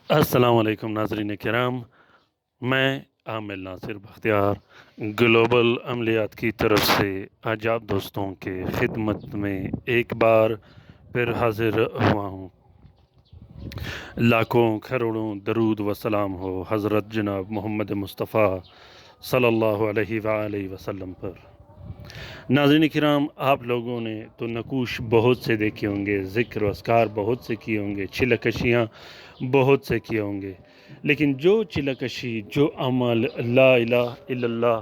अस्सलाम वालेकुम नाज़रीन किराम। मैं आमिर नासिर बख्तियार ग्लोबल अमलियात की तरफ से आज आप दोस्तों के खिदमत में एक बार फिर हाजिर हुआ हूँ। लाखों करोड़ों दरूद व सलाम हो हज़रत जनाब मोहम्मद मुस्तफ़ा सल्लल्लाहु अलैहि वसल्लम पर। नाज़रीन किराम, आप लोगों ने तो नकूश बहुत से देखे होंगे, ज़िक्र अस्कार बहुत से किए होंगे, छिलकशियाँ बहुत से किए होंगे, लेकिन जो चिलकशी, जो अमल ला इलाहा इल्लल्लाह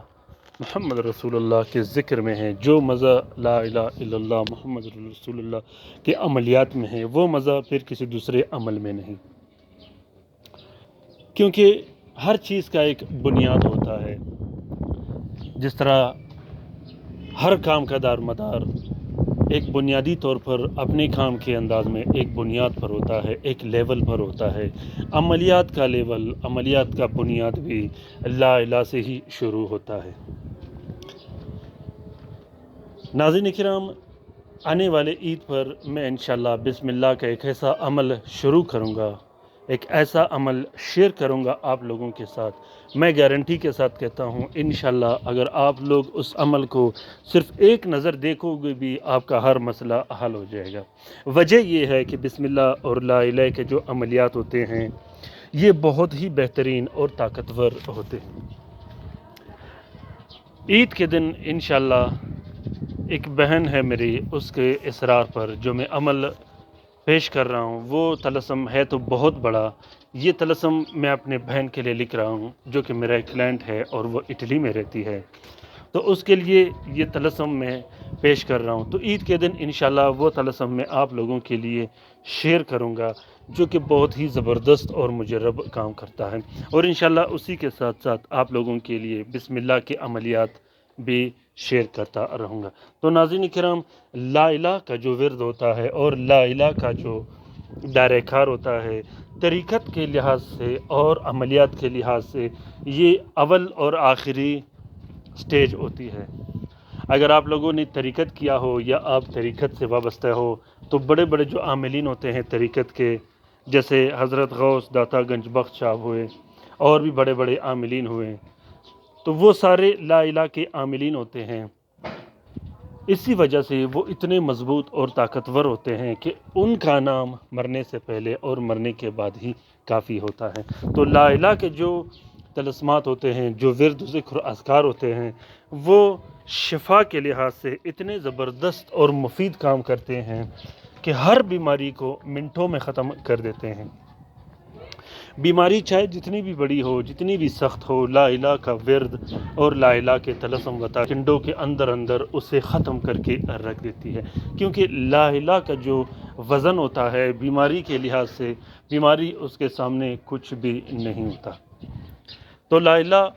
मुहम्मद रसूलुल्लाह के ज़िक्र में है, जो मज़ा ला इलाहा इल्लल्लाह मुहम्मद रसूलुल्लाह के अमलियात में है, वो मज़ा फिर किसी दूसरे अमल में नहीं। क्योंकि हर चीज़ का एक बुनियाद होता है। जिस तरह हर काम का दारमदार एक बुनियादी तौर पर अपने काम के अंदाज में एक बुनियाद पर होता है, एक लेवल पर होता है। अमलियात का लेवल, अमलियात का बुनियाद भी ला इलाहा से ही शुरू होता है। नाज़रीन किराम, आने वाले ईद पर मैं इंशाअल्लाह बिस्मिल्लाह का एक ऐसा अमल शुरू करूँगा, एक ऐसा अमल शेयर करूँगा आप लोगों के साथ। मैं गारंटी के साथ कहता हूँ, इंशाअल्लाह अगर आप लोग उस अमल को सिर्फ़ एक नज़र देखोगे भी आपका हर मसला हल हो जाएगा। वजह ये है कि बिस्मिल्लाह और ला इलाहा के जो अमलियात होते हैं, ये बहुत ही बेहतरीन और ताकतवर होते हैं। ईद के दिन इंशाअल्लाह एक बहन है मेरी, उसके इसरार पर जो मैं अमल पेश कर रहा हूँ, वो तलस्सम है तो बहुत बड़ा। ये तलस्सम मैं अपने बहन के लिए लिख रहा हूँ, जो कि मेरा एक क्लाइंट है और वो इटली में रहती है, तो उसके लिए ये तलस्सम मैं पेश कर रहा हूँ। तो ईद के दिन इंशाअल्लाह वो तलस्सम मैं आप लोगों के लिए शेयर करूँगा, जो कि बहुत ही ज़बरदस्त और मुजर्रब काम करता है। और इंशाअल्लाह उसी के साथ साथ आप लोगों के लिए बिस्मिल्लाह के अमलियात भी शेयर करता रहूँगा। तो नाज़रीन किराम, ला इलाहा का जो विर्द होता है और ला इलाहा का जो दायरा कार होता है, तरीक़त के लिहाज से और अमलियात के लिहाज से ये अव्वल और आखिरी स्टेज होती है। अगर आप लोगों ने तरीक़त किया हो या आप तरीक़त से वाबस्ता हो, तो बड़े बड़े जो आमिलीन होते हैं तरीक़त के, जैसे हज़रत गौस दाता गंज बख्श साहब हुए और भी बड़े बड़े आमिलीन हुए, तो वो सारे ला इलाहा के आमिलीन होते हैं। इसी वजह से वो इतने मज़बूत और ताकतवर होते हैं कि उनका नाम मरने से पहले और मरने के बाद ही काफ़ी होता है। तो ला इलाहा के जो तलस्मात होते हैं, जो विर्द ज़िक्र अस्कार होते हैं, वो शिफा के लिहाज से इतने ज़बरदस्त और मुफीद काम करते हैं कि हर बीमारी को मिनटों में ख़त्म कर देते हैं। बीमारी चाहे जितनी भी बड़ी हो, जितनी भी सख्त हो, ला इलाहा का विर्द और ला इलाहा के तलस्सम व ताकिंडों के अंदर अंदर उसे ख़त्म करके रख देती है। क्योंकि ला इलाहा का जो वज़न होता है बीमारी के लिहाज से, बीमारी उसके सामने कुछ भी नहीं होता। तो ला इलाहा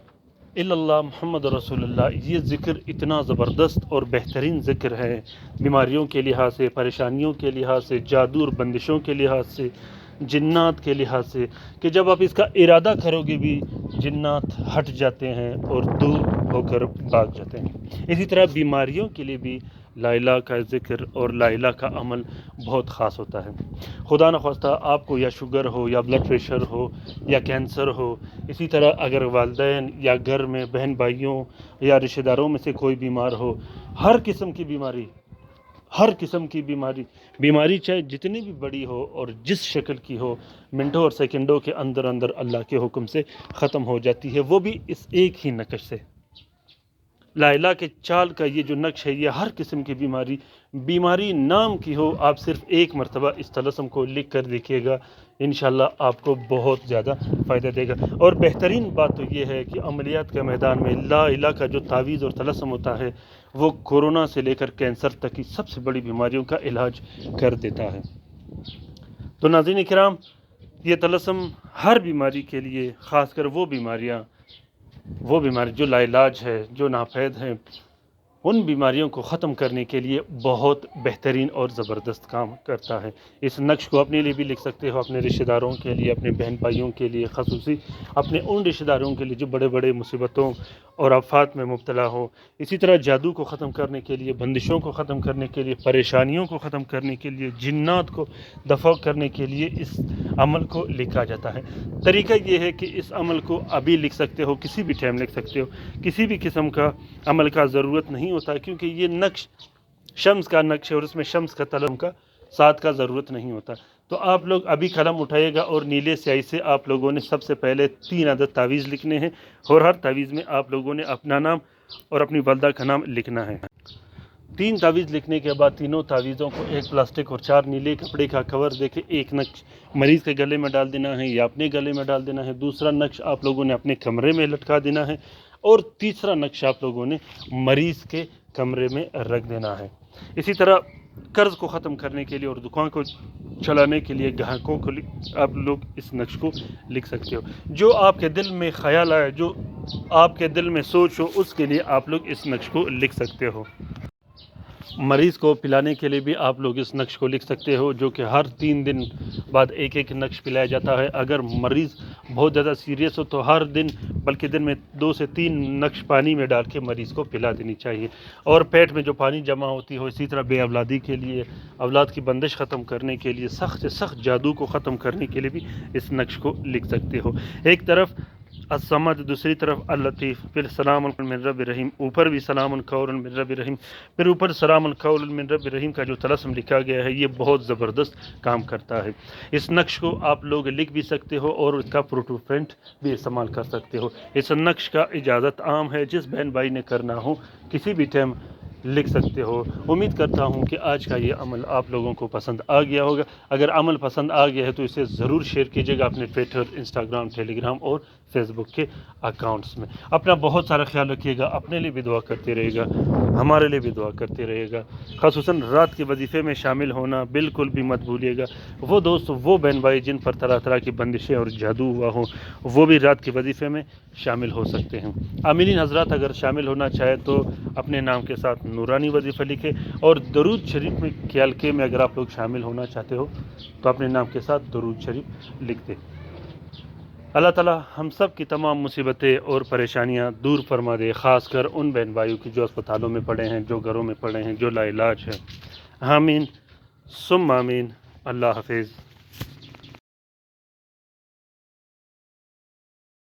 इल्लल्लाह मुहम्मद रसूलुल्लाह, ये ज़िक्र इतना ज़बरदस्त और बेहतरीन ज़िक्र है, बीमारियों के लिहाज से, परेशानियों के लिहाज से, जादू और बंदिशों के लिहाज से, जिन्नात के लिहाज से, कि जब आप इसका इरादा करोगे भी जिन्नात हट जाते हैं और दूर होकर भाग जाते हैं। इसी तरह बीमारियों के लिए भी ला इलाहा का ज़िक्र और ला इलाहा का अमल बहुत ख़ास होता है। खुदा न ख्वास्ता आपको या शुगर हो या ब्लड प्रेशर हो या कैंसर हो, इसी तरह अगर वालिदैन या घर में बहन भाइयों या रिश्तेदारों में से कोई बीमार हो, हर किस्म की बीमारी, हर किस्म की बीमारी चाहे जितनी भी बड़ी हो और जिस शक्ल की हो, मिनटों और सेकंडों के अंदर अंदर अल्लाह के हुक्म से ख़त्म हो जाती है, वो भी इस एक ही नक्श से। ला इलाहा के चाल का ये जो नक्श है, ये हर किस्म की बीमारी नाम की हो, आप सिर्फ एक मरतबा इस तलस्सम को लिख कर देखिएगा, इंशाअल्लाह आपको बहुत ज़्यादा फ़ायदा देगा। और बेहतरीन बात तो ये है कि अमलियात के मैदान में ला इलाहा का जो तावीज़ और तलस्सम होता है, वो कोरोना से लेकर कैंसर तक की सबसे बड़ी बीमारियों का इलाज कर देता है। तो नाज़रीन किराम, ये तलस्सम हर बीमारी के लिए, ख़ासकर वो बीमारी जो लाइलाज है, जो नाफैद हैं, ان بیماریوں کو ختم کرنے کے لیے بہت بہترین اور زبردست کام کرتا ہے۔ اس نقش کو اپنے لیے بھی لکھ سکتے ہو، اپنے رشتہ داروں کے لیے، اپنے بہن بھائیوں کے لیے، خصوصی اپنے ان رشتہ داروں کے لیے جو بڑے بڑے مصیبتوں اور آفات میں مبتلا ہو۔ اسی طرح جادو کو ختم کرنے کے لیے، بندشوں کو ختم کرنے کے لیے، پریشانیوں کو ختم کرنے کے لیے، جنات کو دفع کرنے کے لیے اس عمل کو لکھا جاتا ہے۔ طریقہ یہ ہے کہ اس عمل کو ابھی لکھ سکتے ہو، کسی بھی ٹائم لکھ سکتے ہو، کسی بھی قسم کا عمل کا ضرورت نہیں ہوتا، کیونکہ یہ نقش شمس کا نقش ہے اور اس میں شمس کا تلم کا ساتھ کا ضرورت نہیں ہوتا۔ تو آپ لوگ ابھی قلم اٹھائے گا اور نیلے سیاہی سے آپ لوگوں نے سب سے پہلے 3 عدد تعویذ لکھنے ہیں، اور ہر تعویذ میں آپ لوگوں نے اپنا نام اور اپنی والدہ کا نام لکھنا ہے۔ 3 تعویذ لکھنے کے بعد تینوں تعویذوں کو ایک پلاسٹک اور 4 نیلے کپڑے کا کور دے کے ایک نقش مریض کے گلے میں ڈال دینا ہے یا اپنے گلے میں ڈال دینا ہے، دوسرا نقش آپ لوگوں نے اپنے کمرے میں لٹکا دینا ہے، اور تیسرا نقش آپ لوگوں نے مریض کے کمرے میں رکھ دینا ہے۔ اسی طرح قرض کو ختم کرنے کے لیے اور دکان کو چلانے کے لیے گاہکوں کو آپ لوگ اس نقش کو لکھ سکتے ہو۔ جو آپ کے دل میں خیال آئے، جو آپ کے دل میں سوچ ہو، اس کے لیے آپ لوگ اس نقش کو لکھ سکتے ہو۔ مریض کو پلانے کے لیے بھی آپ لوگ اس نقش کو لکھ سکتے ہو، جو کہ ہر 3 دن بعد ایک ایک نقش پلایا جاتا ہے۔ اگر مریض بہت زیادہ سیریس ہو تو ہر دن، بلکہ دن میں 2 سے 3 نقش پانی میں ڈال کے مریض کو پلا دینی چاہیے۔ اور پیٹ میں جو پانی جمع ہوتی ہو، اسی طرح بے اولادی کے لیے، اولاد کی بندش ختم کرنے کے لیے، سخت سے سخت جادو کو ختم کرنے کے لیے بھی اس نقش کو لکھ سکتے ہو۔ ایک طرف الصمد، دوسری طرف اللطیف، پھر سلام من رب رحیم، اوپر بھی سلام قول من رب رحیم، پھر اوپر سلام قول من رب رحیم کا جو طلسم لکھا گیا ہے، یہ بہت زبردست کام کرتا ہے۔ اس نقش کو آپ لوگ لکھ بھی سکتے ہو اور اس کا فوٹو پرنٹ بھی استعمال کر سکتے ہو۔ اس نقش کا اجازت عام ہے، جس بہن بھائی نے کرنا ہو کسی بھی ٹائم لکھ سکتے ہو۔ امید کرتا ہوں کہ آج کا یہ عمل آپ لوگوں کو پسند آ گیا ہوگا۔ اگر عمل پسند آ گیا ہے تو اسے ضرور شیئر کیجیے گا اپنے ٹویٹر، انسٹاگرام، ٹیلی گرام اور فیس بک کے اکاؤنٹس میں۔ اپنا بہت سارا خیال رکھیے گا، اپنے لیے بھی دعا کرتے رہے گا، ہمارے لیے بھی دعا کرتے رہے گا۔ خصوصاً رات کے وظیفے میں شامل ہونا بالکل بھی مت بھولیے گا۔ وہ دوست، وہ بہن بھائی جن پر طرح طرح کی بندشیں اور جادو ہوا ہو، وہ بھی رات کے وظیفے میں شامل ہو سکتے ہیں۔ عاملین حضرات اگر شامل ہونا چاہے تو اپنے نام کے ساتھ نورانی وظیفہ لکھے، اور درود شریف میں کے حلقے میں اگر آپ لوگ شامل ہونا چاہتے ہو تو اپنے نام کے ساتھ درود شریف لکھ دیں۔ اللہ تعالی ہم سب کی تمام مصیبتیں اور پریشانیاں دور فرما دے، خاص کر ان بہن بھائیوں کی جو اسپتالوں میں پڑے ہیں، جو گھروں میں پڑے ہیں، جو لا علاج ہے۔ آمین ثم آمین۔ اللہ حافظ۔